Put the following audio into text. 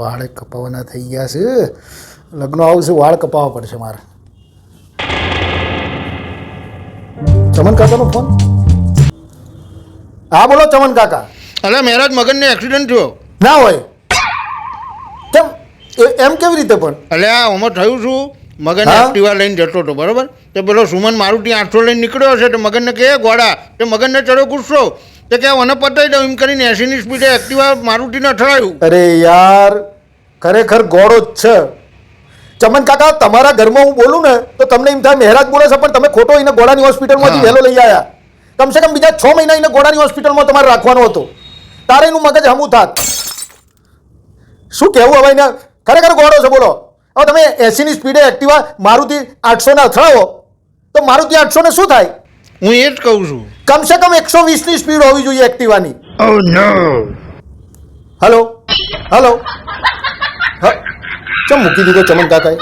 વાળ કપાવવાના થઈ ગયા છે. લગ્ન આવશે, વાળ કપાવવા પડશે મારે. ચમન કાકાનો ફોન. હા બોલો ચમન કાકા. અરે મહેરાજ મગનને એક્સિડન્ટ થયો. ના હોય કેમ? એમ કેવી રીતે પણ? એટલે આ આમાં થયું શું, મગન હા? એક્ટિવા લઈને જતો હતો બરાબર. તો પેલો સુમન મારુતિ 800 લઈને નીકળ્યો હશે. તો મગનને કહે ગોળા, તો મગનને ચડ્યો ગુસ્સો. તો કે મને પતાવી દઉં એમ કરીને 80ની સ્પીડે એક્ટિવા મારુતિને અથડાયું. અરે યાર ખરેખર ગોળો જ છે. ચમન કાકા તમારા ઘરમાં હું બોલું ને તો તમને એમ થાય મહેરાજ બોલે છે, પણ તમે ખોટો એને ગોળાની હોસ્પિટલમાંથી હા. વહેલો લઈ આવ્યા. કમસે કમ બીજા 6 મહિના એને ગોળાની હોસ્પિટલમાં તમારે રાખવાનો હતો. તારે એનું મગજ હમું થાત. શું કહેવું હવે એને? ખરેખર ગોળો છે બોલો. હવે તમે 80ની સ્પીડે એક્ટિવા મારુતિ 800 ને અથડાવો તો મારુતિ 800 ને શું થાય? હું એ જ કહું છું. કમસે કમ 120ની સ્પીડ હોવી જોઈએ એક્ટિવાની. Oh no. હલો હલો ચમ મૂકી દીધો ચમન કાકાએ?